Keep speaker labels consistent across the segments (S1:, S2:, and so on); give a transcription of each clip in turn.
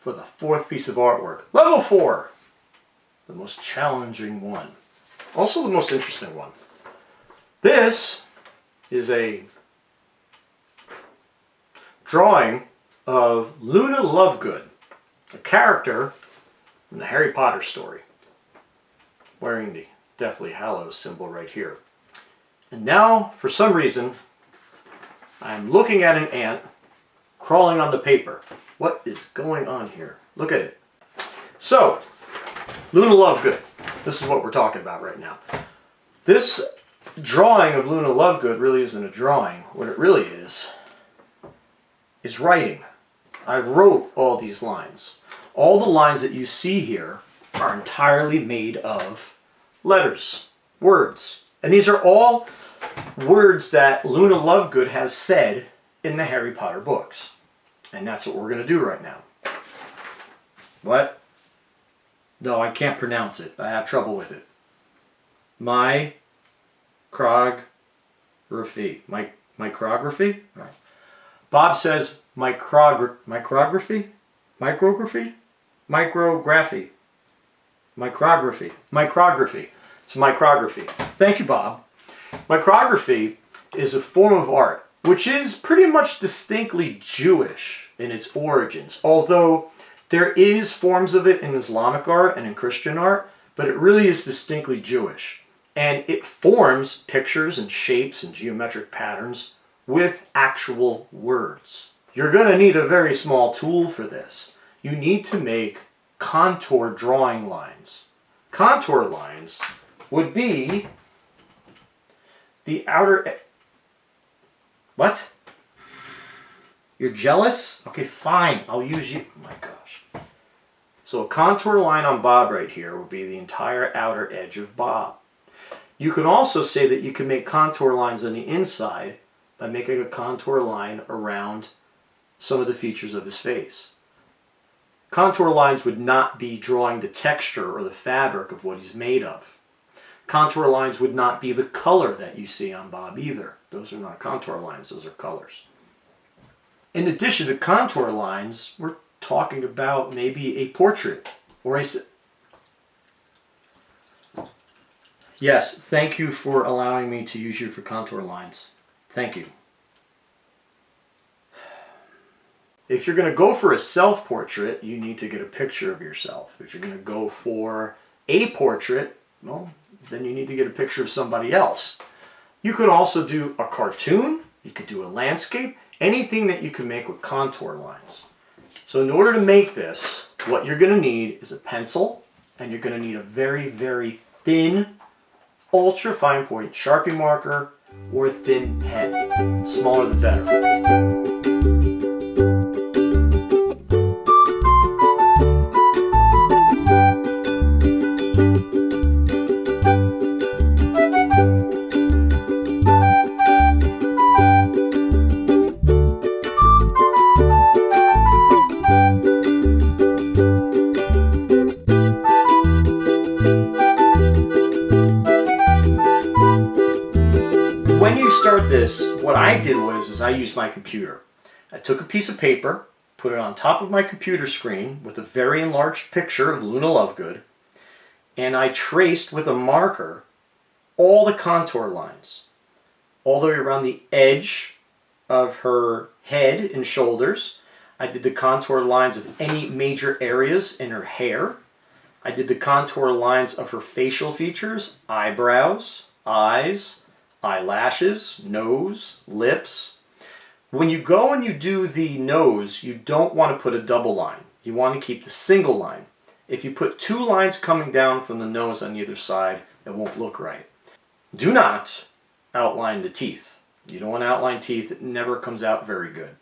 S1: for the fourth piece of artwork. Level 4, the most challenging one. Also the most interesting one. This is a drawing of Luna Lovegood, a character from the Harry Potter story, wearing the Deathly Hallows symbol right here. And now, for some reason, I'm looking at an ant crawling on the paper. What is going on here? Look at it. So, Luna Lovegood. This is what we're talking about right now. This drawing of Luna Lovegood really isn't a drawing. What it really is writing. I wrote all these lines. All the lines that you see here are entirely made of letters, words. And these are all words that Luna Lovegood has said in the Harry Potter books. And that's what we're going to do right now. What? No, I can't pronounce it. I have trouble with it. Micrography. Micrography? Right. Bob says micrography? Micrography? Micrography. Micrography. Micrography. It's micrography. Thank you, Bob. Micrography is a form of art which is pretty much distinctly Jewish in its origins, although there is forms of it in Islamic art and in Christian art, but it really is distinctly Jewish. And it forms pictures and shapes and geometric patterns with actual words. You're going to need a very small tool for this. You need to make contour drawing lines. Contour lines would be the outer... What? You're jealous? Okay, fine. I'll use you. Oh my gosh. So a contour line on Bob right here would be the entire outer edge of Bob. You can also say that you can make contour lines on the inside by making a contour line around some of the features of his face. Contour lines would not be drawing the texture or the fabric of what he's made of. Contour lines would not be the color that you see on Bob either. Those are not contour lines, those are colors. In addition to contour lines, we're talking about maybe a portrait or a... Yes, thank you for allowing me to use you for contour lines. Thank you. If you're going to go for a self-portrait, you need to get a picture of yourself. If you're going to go for a portrait, well, then you need to get a picture of somebody else. You could also do a cartoon, you could do a landscape, anything that you can make with contour lines. So in order to make this, what you're going to need is a pencil, and you're going to need a very, very thin, ultra fine point Sharpie marker or a thin pen. Smaller the better. When you start this, what I did was I used my computer. I took a piece of paper, put it on top of my computer screen with a very enlarged picture of Luna Lovegood, and I traced with a marker all the contour lines, all the way around the edge of her head and shoulders. I did the contour lines of any major areas in her hair. I did the contour lines of her facial features, eyebrows, eyes, eyelashes, nose, lips. When you go and you do the nose, you don't want to put a double line. You want to keep the single line. If you put two lines coming down from the nose on either side, it won't look right. Do not outline the teeth. You don't want to outline teeth. It never comes out very good.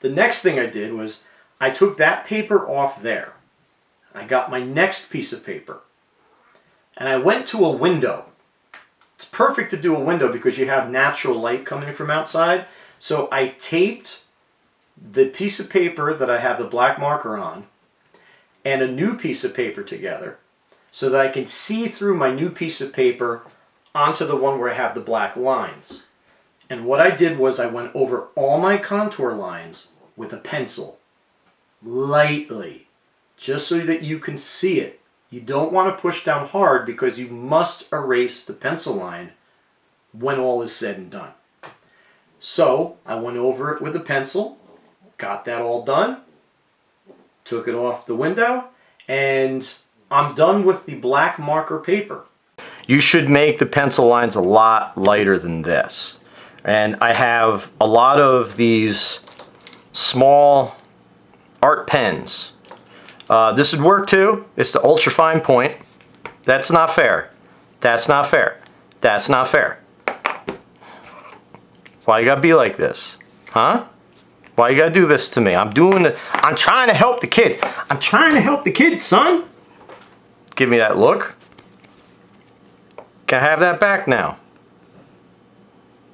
S1: The next thing I did was I took that paper off there. I got my next piece of paper and I went to a window. It's perfect to do a window because you have natural light coming from outside. So I taped the piece of paper that I have the black marker on and a new piece of paper together so that I can see through my new piece of paper onto the one where I have the black lines. And what I did was I went over all my contour lines with a pencil, lightly. just so that you can see it. You don't want to push down hard because you must erase the pencil line when all is said and done. So I went over it with a pencil, got that all done, took it off the window, and I'm done with the black marker paper. You should make the pencil lines a lot lighter than this. And I have a lot of these small art pens. This would work too. It's the ultra fine point. That's not fair. That's not fair. That's not fair. Why you gotta be like this? Huh? Why you gotta do this to me? I'm trying to help the kids. I'm trying to help the kids, son. Give me that look. Can I have that back now?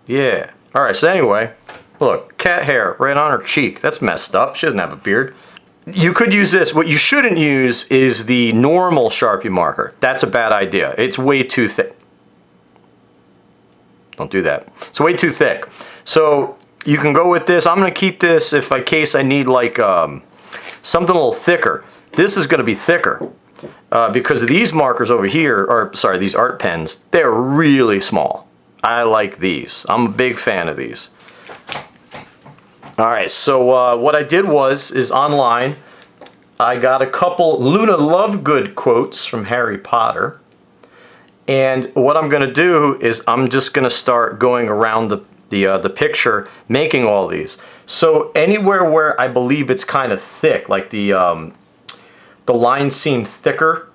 S1: Yeah. Alright, so anyway, look, cat hair right on her cheek. That's messed up. She doesn't have a beard. You could use this. What you shouldn't use is the normal Sharpie marker. That's a bad idea. It's way too thick. Don't do that. It's way too thick. So you can go with this. I'm going to keep this if in case I need like something a little thicker. This is going to be thicker because these markers over here, or sorry, these art pens, they're really small. I like these. I'm a big fan of these. All right, so what I did is online, I got a couple Luna Lovegood quotes from Harry Potter. And what I'm going to do is I'm just going to start going around the picture, making all these. So anywhere where I believe it's kind of thick, like the lines seem thicker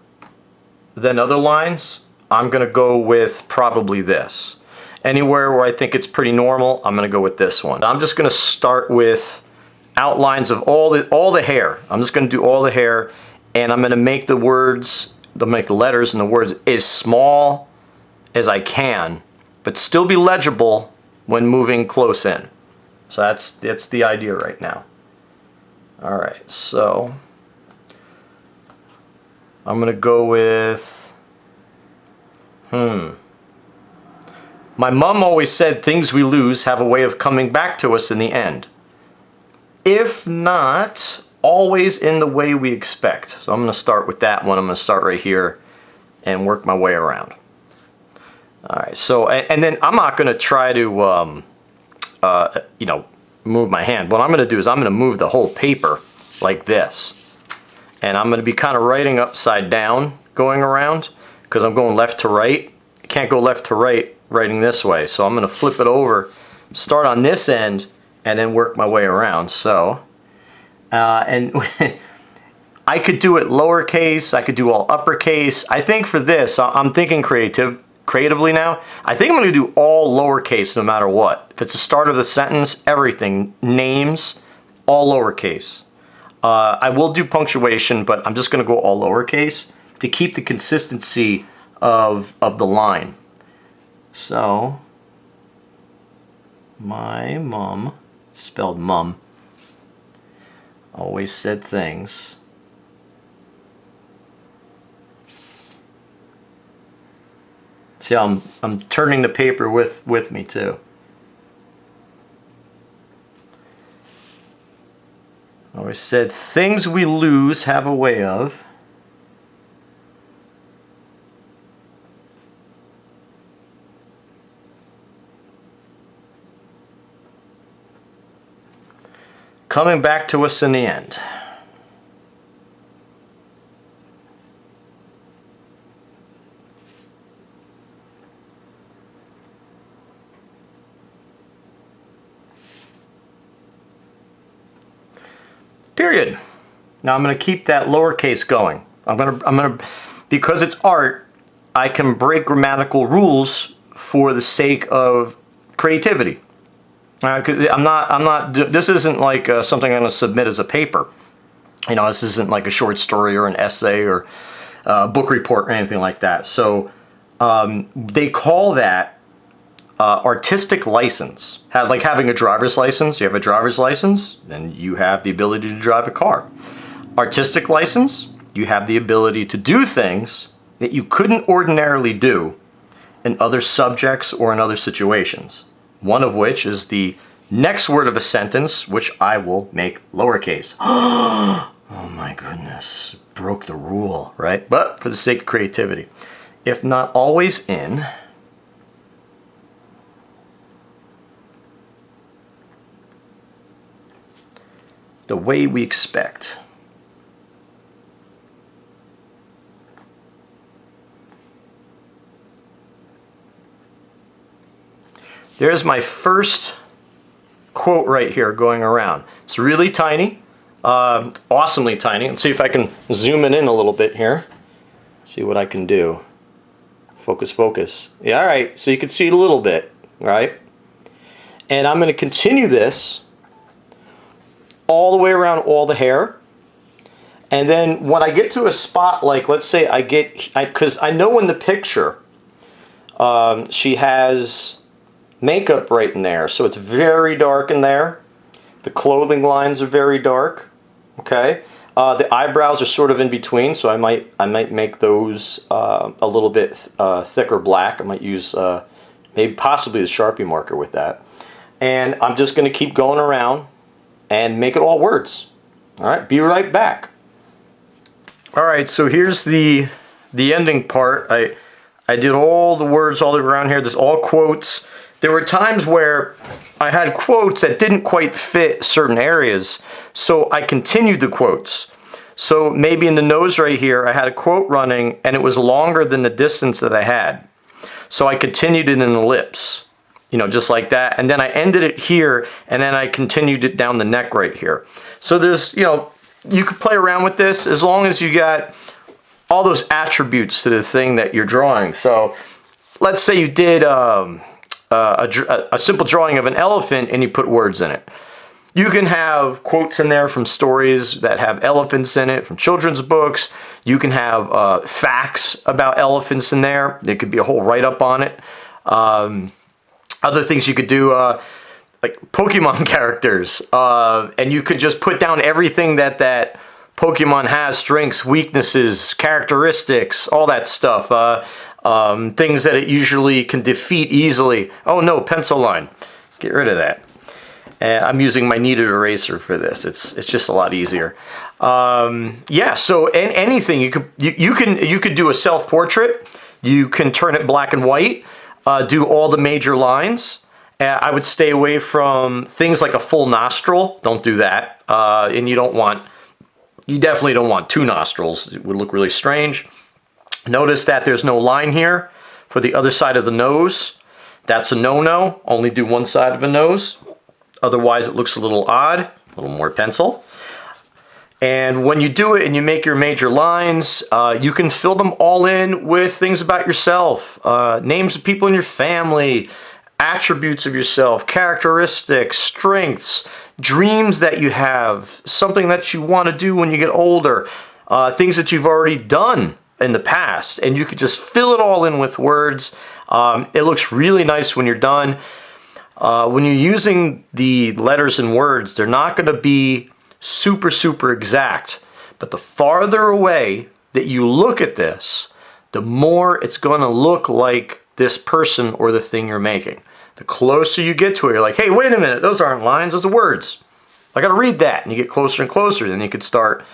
S1: than other lines, I'm going to go with probably this. Anywhere where I think it's pretty normal, I'm going to go with this one. I'm just going to start with outlines of all the hair. I'm just going to do all the hair, and I'm going to make the words, make the letters and the words as small as I can, but still be legible when moving close in. So that's the idea right now. All right, so I'm going to go with My mom always said things we lose have a way of coming back to us in the end. If not, always in the way we expect. So I'm going to start with that one. I'm going to start right here and work my way around. All right, so, and then I'm not going to try to, you know, move my hand. What I'm going to do is I'm going to move the whole paper like this. And I'm going to be kind of writing upside down going around because I'm going left to right. I can't go left to right writing this way. So I'm going to flip it over, start on this end, and then work my way around. So, and I could do it lowercase. I could do all uppercase. I think for this, I'm thinking creatively now. I think I'm going to do all lowercase no matter what. If it's the start of the sentence, everything, names, all lowercase. I will do punctuation, but I'm just going to go all lowercase to keep the consistency of the line. So, my mom, spelled mum, always said things. See how I'm turning the paper with me too. Always said things we lose have a way of coming back to us in the end. Period. Now I'm going to keep that lowercase going. I'm gonna because it's art, I can break grammatical rules for the sake of creativity. This isn't like something I'm going to submit as a paper. You know, this isn't like a short story or an essay or a book report or anything like that. So they call that artistic license. Like having a driver's license. You have a driver's license, then you have the ability to drive a car. Artistic license, you have the ability to do things that you couldn't ordinarily do in other subjects or in other situations. One of which is the next word of a sentence, which I will make lowercase. Oh my goodness. Yes, broke the rule, right? But for the sake of creativity. If not always in, the way we expect. There's my first quote right here going around. It's really tiny, awesomely tiny. Let's see if I can zoom it in a little bit here. See what I can do. Focus, focus. Yeah, all right, so you can see it a little bit, right? And I'm going to continue this all the way around all the hair. And then when I get to a spot, like let's say because I know in the picture, she has makeup right in there, so it's very dark in there. The clothing lines are very dark. Okay, the eyebrows are sort of in between, so I might make those a little bit thicker black. I might use maybe possibly the Sharpie marker with that, and I'm just going to keep going around and make it all words. All right, be right back. All right, so here's the ending part. I did all the words all around here. There's all quotes. There were times where I had quotes that didn't quite fit certain areas, so I continued the quotes. So maybe in the nose right here, I had a quote running and it was longer than the distance that I had. So I continued it in the lips, you know, just like that. And then I ended it here and then I continued it down the neck right here. So there's, you know, you could play around with this as long as you got all those attributes to the thing that you're drawing. So let's say you did a simple drawing of an elephant and you put words in it. You can have quotes in there from stories that have elephants in it, from children's books. You can have facts about elephants in there. There could be a whole write-up on it. Other things you could do, like Pokemon characters, and you could just put down everything that Pokemon has, strengths, weaknesses, characteristics, all that stuff. Things that it usually can defeat easily. Oh no, pencil line. Get rid of that. I'm using my kneaded eraser for this. It's just a lot easier. Yeah. So anything you could do a self-portrait. You can turn it black and white. Do all the major lines. I would stay away from things like a full nostril. Don't do that. And you definitely don't want two nostrils. It would look really strange. Notice that there's no line here for the other side of the nose. That's a no-no. Only do one side of a nose. Otherwise, it looks a little odd. A little more pencil. And when you do it and you make your major lines, you can fill them all in with things about yourself. Names of people in your family, attributes of yourself, characteristics, strengths, dreams that you have, something that you want to do when you get older, things that you've already done in the past, and you could just fill it all in with words. It looks really nice when you're done. When you're using the letters and words, they're not going to be super exact, but the farther away that you look at this, the more it's going to look like this person or the thing you're making. The closer you get to it, you're like, hey, wait a minute, those aren't lines, those are words. I got to read that. And you get closer and closer, then you could start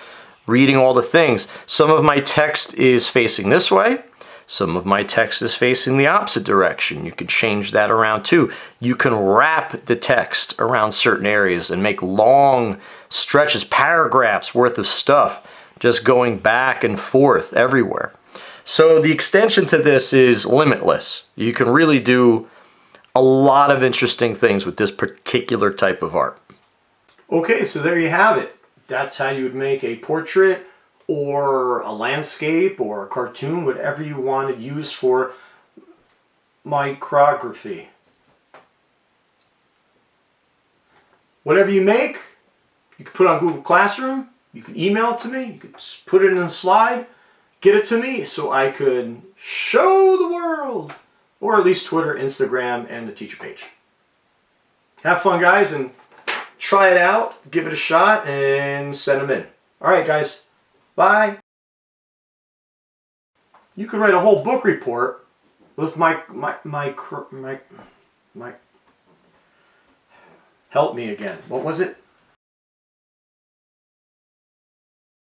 S1: reading all the things. Some of my text is facing this way. Some of my text is facing the opposite direction. You can change that around too. You can wrap the text around certain areas and make long stretches, paragraphs worth of stuff, just going back and forth everywhere. So the extension to this is limitless. You can really do a lot of interesting things with this particular type of art. Okay, so there you have it. That's how you would make a portrait or a landscape or a cartoon, whatever you want to use for micrography. Whatever you make, you can put on Google Classroom, you can email it to me, you can put it in a slide, get it to me so I could show the world, or at least Twitter, Instagram, and the teacher page. Have fun, guys, and try it out, give it a shot, and send them in. All right, guys. Bye. You could write a whole book report with help me again. What was it?